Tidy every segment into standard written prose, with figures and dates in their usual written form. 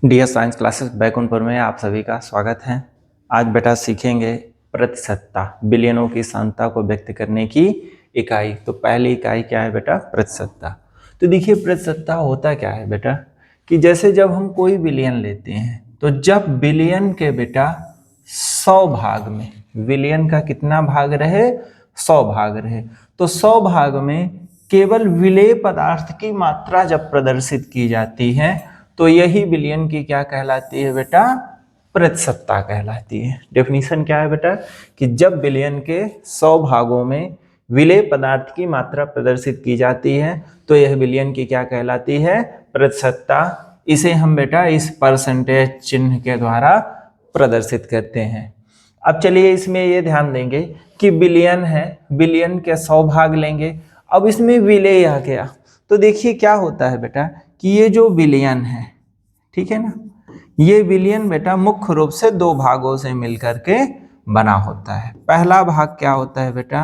Dear science classes Baikunthpur में आप सभी का स्वागत है। आज बेटा सीखेंगे प्रतिशतता, बिलियनों की सांख्यता को व्यक्त करने की इकाई। तो पहली इकाई क्या है बेटा? प्रतिशतता। तो देखिए प्रतिशतता होता क्या है बेटा कि जैसे जब हम कोई बिलियन लेते हैं तो जब बिलियन के बेटा 100 भाग में, बिलियन का कितना भाग रहे? 100 भाग रहे, तो 100 भाग में केवल विलेय पदार्थ की मात्रा जब प्रदर्शित की जाती है तो यही बिलियन की क्या कहलाती है बेटा? प्रतिशतता कहलाती है। डेफिनेशन क्या है बेटा कि जब बिलियन के 100 भागों में विलेय पदार्थ की मात्रा प्रदर्शित की जाती है तो यह बिलियन की क्या कहलाती है? प्रतिशतता। इसे हम बेटा इस परसेंटेज चिन्ह के द्वारा प्रदर्शित करते हैं। अब चलिए इसमें ये ध्यान देंगे कि बिलियन है, बिलियन के 100 भाग लेंगे। अब इसमें विलेय आ गया तो देखिए क्या होता है बेटा कि ये जो बिलियन है, ठीक है ना, ये बिलियन बेटा मुख्य रूप से दो भागों से मिलकर के बना होता है। पहला भाग क्या होता है बेटा?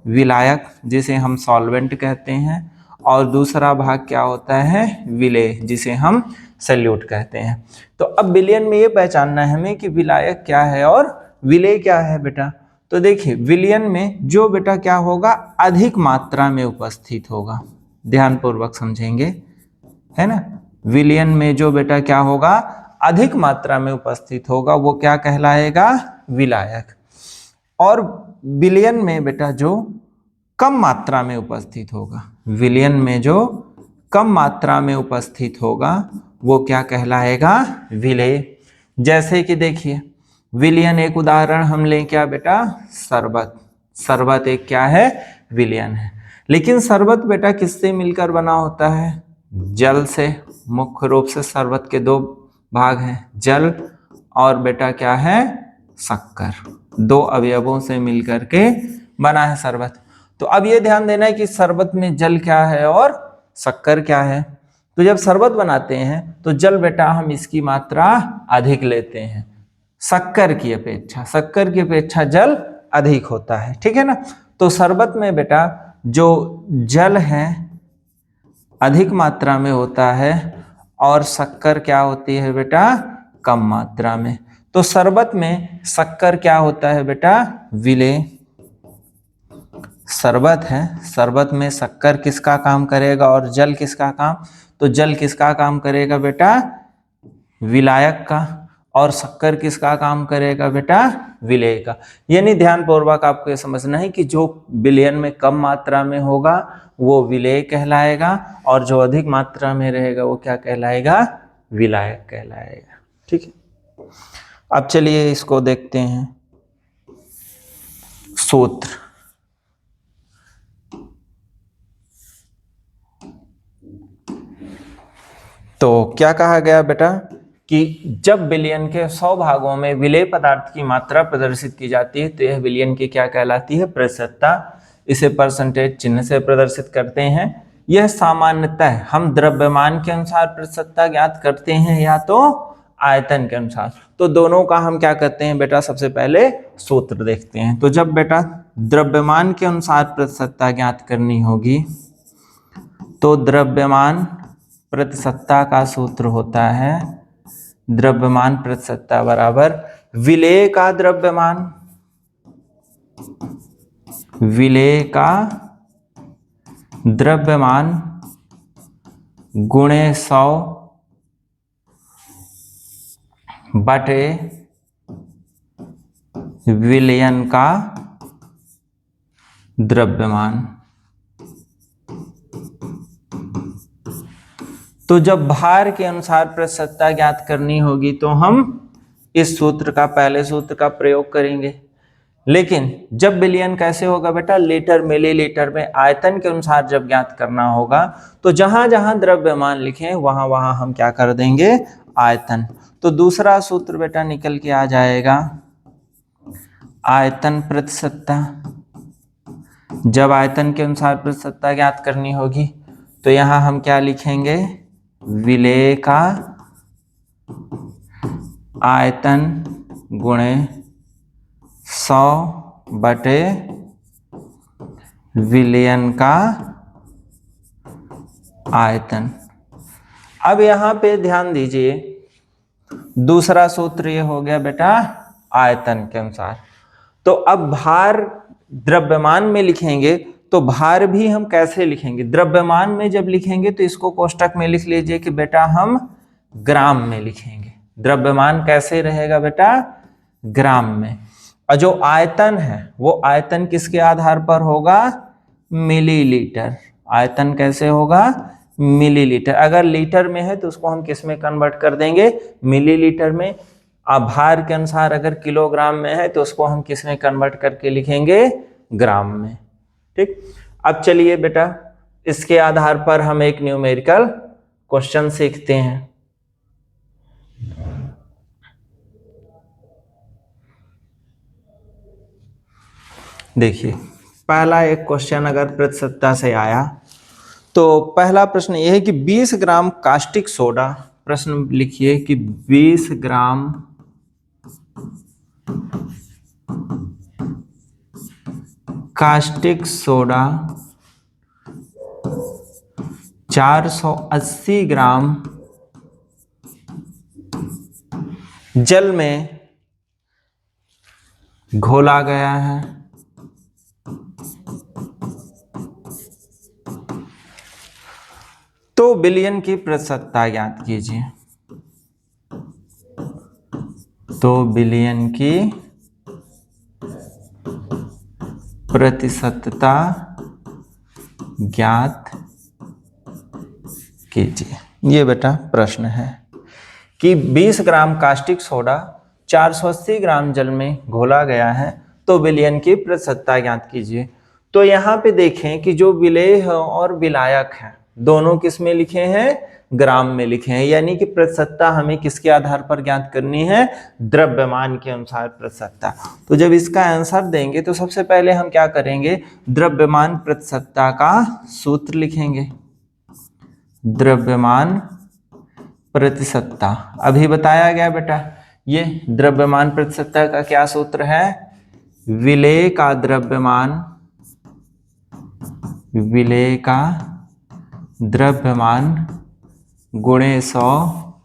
विलायक, जिसे हम सॉल्वेंट कहते हैं, और दूसरा भाग क्या होता है? विलेय, जिसे हम सैल्यूट कहते हैं। तो अब बिलियन में ये पहचानना है हमें कि विलायक क्या है और विलेय क्या है बेटा। तो देखिए विलियन में जो बेटा क्या होगा? अधिक मात्रा में उपस्थित होगा। ध्यानपूर्वक समझेंगे, है ना। विलियन में जो बेटा क्या होगा? अधिक मात्रा में उपस्थित होगा, वो क्या कहलाएगा? विलायक। और बिलियन में बेटा जो कम मात्रा में उपस्थित होगा, विलियन में जो कम मात्रा में उपस्थित होगा वो क्या कहलाएगा? विलेय। जैसे कि देखिए विलियन, एक उदाहरण हम लें क्या बेटा? शरबत। शरबत एक क्या है? विलियन है। लेकिन शरबत बेटा किससे मिलकर बना होता है? जल से। मुख्य रूप से शरबत के दो भाग हैं, जल और बेटा क्या है? शक्कर। दो अवयवों से मिलकर के बना है शरबत। तो अब ये ध्यान देना है कि शरबत में जल क्या है और शक्कर क्या है। तो जब शरबत बनाते हैं तो जल बेटा हम इसकी मात्रा अधिक लेते हैं शक्कर की अपेक्षा। शक्कर की अपेक्षा जल अधिक होता है, ठीक है ना। तो शरबत में बेटा जो जल है अधिक मात्रा में होता है और शक्कर क्या होती है बेटा? कम मात्रा में। तो शरबत में शक्कर क्या होता है बेटा? विलेय। शरबत है, शरबत में शक्कर किसका काम करेगा और जल किसका काम? तो जल किसका काम करेगा बेटा? विलायक का। और शक्कर किसका काम करेगा बेटा? विलेय का। यानी ध्यान पूर्वक आपको ये समझना है कि जो बिलियन में कम मात्रा में होगा वो विलेय कहलाएगा और जो अधिक मात्रा में रहेगा वो क्या कहलाएगा? विलायक कहलाएगा, ठीक है। अब चलिए इसको देखते हैं, सूत्र। तो क्या कहा गया बेटा कि जब बिलियन के 100 भागों में विलेय पदार्थ की मात्रा प्रदर्शित की जाती है तो यह बिलियन की क्या कहलाती है? प्रतिशतता। इसे परसेंटेज चिन्ह से प्रदर्शित करते हैं। यह सामान्यतः हम द्रव्यमान के अनुसार प्रतिशतता ज्ञात करते हैं या तो आयतन के अनुसार। तो दोनों का हम क्या करते हैं बेटा? सबसे पहले सूत्र देखते हैं। तो जब बेटा द्रव्यमान के अनुसार प्रतिशतता ज्ञात करनी होगी तो द्रव्यमान प्रतिशतता का सूत्र होता है द्रव्यमान प्रतिशतता बराबर विलेय का द्रव्यमान, विलेय का द्रव्यमान गुणे 100 बटे विलयन का द्रव्यमान। तो जब भार के अनुसार प्रतिशतता ज्ञात करनी होगी तो हम इस सूत्र का, पहले सूत्र का प्रयोग करेंगे। लेकिन जब बिलियन कैसे होगा बेटा? लीटर मिलीलीटर में आयतन के अनुसार जब ज्ञात करना होगा तो जहां जहां द्रव्यमान लिखे वहां वहां हम क्या कर देंगे? आयतन। तो दूसरा सूत्र बेटा निकल के आ जाएगा आयतन प्रतिशतता। जब आयतन के अनुसार प्रतिशतता ज्ञात करनी होगी तो यहां हम क्या लिखेंगे? विलेय का आयतन गुणे 100 बटे विलयन का आयतन। अब यहां पे ध्यान दीजिए दूसरा सूत्र ये हो गया बेटा आयतन के अनुसार। तो अब भार द्रव्यमान में लिखेंगे तो भार भी हम कैसे लिखेंगे? द्रव्यमान में जब लिखेंगे तो इसको कोष्टक में लिख लीजिए कि बेटा हम ग्राम में लिखेंगे। द्रव्यमान कैसे रहेगा बेटा? ग्राम में। और जो आयतन है वो आयतन किसके आधार पर होगा? मिलीलीटर। आयतन कैसे होगा? मिलीलीटर। अगर लीटर में है तो उसको हम किस में कन्वर्ट कर देंगे? मिलीलीटर में। अब भार के अनुसार अगर किलोग्राम में है तो उसको हम किस में कन्वर्ट करके लिखेंगे? ग्राम में। ठीक। अब चलिए बेटा इसके आधार पर हम एक न्यूमेरिकल क्वेश्चन सीखते हैं। देखिए पहला एक क्वेश्चन अगर प्रतिशतता से आया तो पहला प्रश्न यह है कि 20 ग्राम कास्टिक सोडा, प्रश्न लिखिए कि 20 ग्राम कास्टिक सोडा 480 ग्राम जल में घोला गया है। तो विलयन की प्रतिशतता ज्ञात कीजिए। तो विलयन की प्रतिशतता ज्ञात कीजिए। ये बेटा प्रश्न है कि 20 ग्राम कास्टिक सोडा 480 ग्राम जल में घोला गया है तो विलयन की प्रतिशतता ज्ञात कीजिए। तो यहाँ पे देखें कि जो विलेय और विलायक है दोनों किस में लिखे हैं? ग्राम में लिखे हैं। यानी कि प्रतिशतता हमें किसके आधार पर ज्ञात करनी है? द्रव्यमान के अनुसार प्रतिशतता। तो जब इसका आंसर देंगे तो सबसे पहले हम क्या करेंगे? द्रव्यमान प्रतिशतता का सूत्र लिखेंगे। द्रव्यमान प्रतिशतता अभी बताया गया बेटा। ये द्रव्यमान प्रतिशतता का क्या सूत्र है? विलेय का द्रव्यमान, विलेय का द्रव्यमान गुणे 100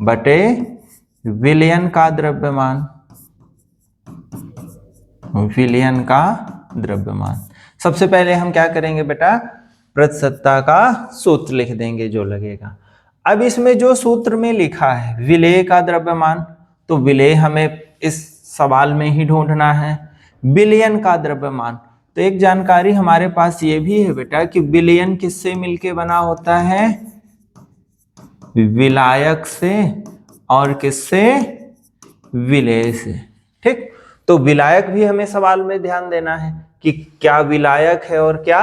बटे विलयन का द्रव्यमान, विलयन का द्रव्यमान। सबसे पहले हम क्या करेंगे बेटा? प्रतिशतता का सूत्र लिख देंगे जो लगेगा। अब इसमें जो सूत्र में लिखा है विलेय का द्रव्यमान, तो विलेय हमें इस सवाल में ही ढूंढना है। विलयन का द्रव्यमान, तो एक जानकारी हमारे पास ये भी है बेटा कि विलयन किससे मिलके बना होता है? विलायक से। और किससे? विलेय से। ठीक। तो विलायक भी हमें सवाल में ध्यान देना है कि क्या विलायक है और क्या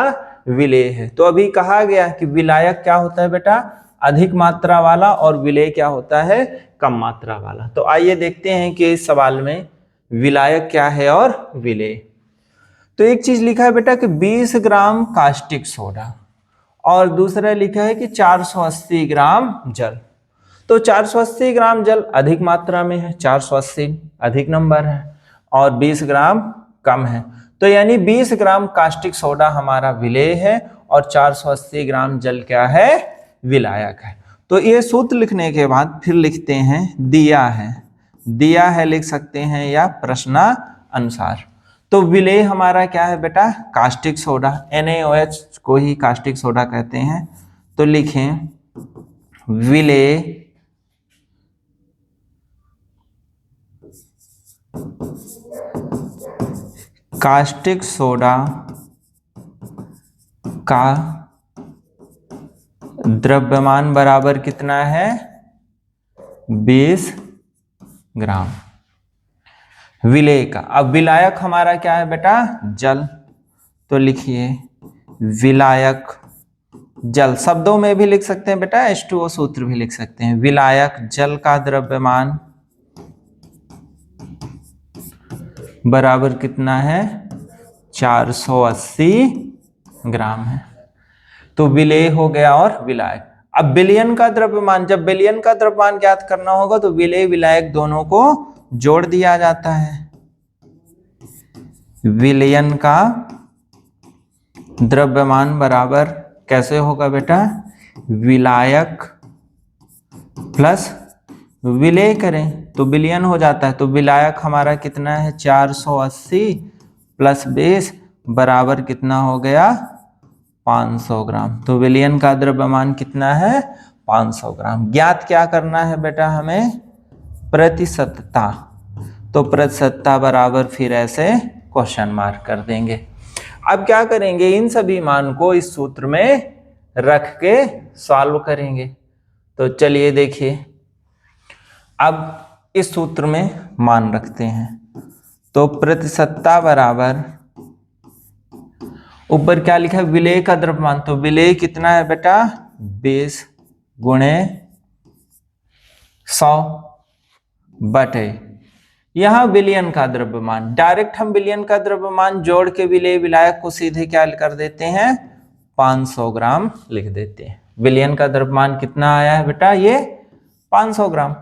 विलेय है। तो अभी कहा गया कि विलायक क्या होता है बेटा? अधिक मात्रा वाला, और विलेय क्या होता है? कम मात्रा वाला। तो आइए देखते हैं कि इस सवाल में विलायक क्या है और विलेय। तो एक चीज लिखा है बेटा कि 20 ग्राम कास्टिक सोडा, और दूसरा लिखा है कि 480 ग्राम जल। तो 480 ग्राम जल अधिक मात्रा में है, 480 अधिक नंबर है, और 20 ग्राम कम है। तो यानी 20 ग्राम कास्टिक सोडा हमारा विलेय है और 480 ग्राम जल क्या है? विलायक है। तो ये सूत्र लिखने के बाद फिर लिखते हैं दिया है। दिया है लिख सकते हैं या प्रश्नानुसार। तो विलेय हमारा क्या है बेटा? Caustic soda. NaOH को ही कास्टिक सोडा कहते हैं। तो लिखें विलेय कास्टिक सोडा का द्रव्यमान बराबर कितना है? 20 ग्राम। विलेय का, अब विलायक हमारा क्या है बेटा? जल। तो लिखिए विलायक जल, शब्दों में भी लिख सकते हैं बेटा, H2O सूत्र भी लिख सकते हैं। विलायक जल का द्रव्यमान बराबर कितना है? 480 ग्राम है। तो विलेय हो गया और विलायक। अब विलयन का द्रव्यमान, जब विलयन का द्रव्यमान ज्ञात करना होगा तो विलेय विलायक दोनों को जोड़ दिया जाता है। विलयन का द्रव्यमान बराबर कैसे होगा बेटा? विलायक प्लस विलय करें तो बिलियन हो जाता है। तो विलायक हमारा कितना है 480 प्लस 20 बराबर कितना हो गया 500 ग्राम। तो विलयन का द्रव्यमान कितना है 500 ग्राम। ज्ञात क्या करना है बेटा हमें प्रतिशतता। तो प्रतिशतता बराबर फिर ऐसे क्वेश्चन मार्क कर देंगे। अब क्या करेंगे इन सभी मान को इस सूत्र में रख के सॉल्व करेंगे। तो चलिए देखिए अब इस सूत्र में मान रखते हैं। तो प्रतिशतता बराबर ऊपर क्या लिखा है विलेय का द्रव्यमान। तो विलेय कितना है बेटा 20 गुणे 100 बटे यहां विलयन का द्रव्यमान। डायरेक्ट हम विलयन का द्रव्यमान जोड़ के विलेय विलायक को सीधे क्या कर देते हैं 500 ग्राम लिख देते हैं। विलयन का द्रव्यमान कितना आया है बेटा ये 500 ग्राम।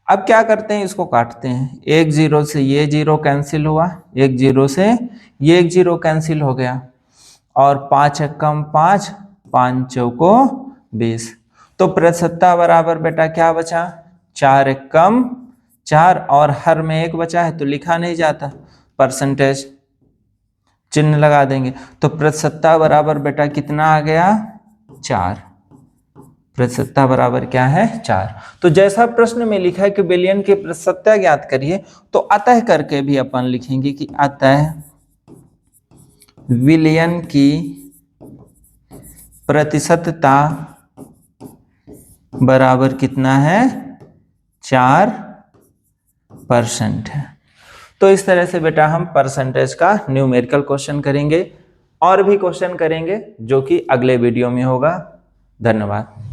अब क्या करते हैं इसको काटते हैं। एक जीरो से ये जीरो कैंसिल हुआ, एक जीरो से ये एक जीरो कैंसिल हो गया और 5 एकम 5 5 चौको 20। तो प्रतिशतता बराबर बेटा क्या बचा 4 एकम 4 और हर में एक बचा है तो लिखा नहीं जाता परसेंटेज चिन्ह लगा देंगे। तो प्रतिशतता बराबर बेटा कितना आ गया 4। प्रतिशतता बराबर क्या है 4। तो जैसा प्रश्न में लिखा है कि विलयन की प्रतिशतता ज्ञात करिए तो अतः करके भी अपन लिखेंगे कि अतः विलयन की प्रतिशतता बराबर कितना है 4% है। तो इस तरह से बेटा हम परसेंटेज का न्यूमेरिकल क्वेश्चन करेंगे और भी क्वेश्चन करेंगे जो कि अगले वीडियो में होगा। धन्यवाद।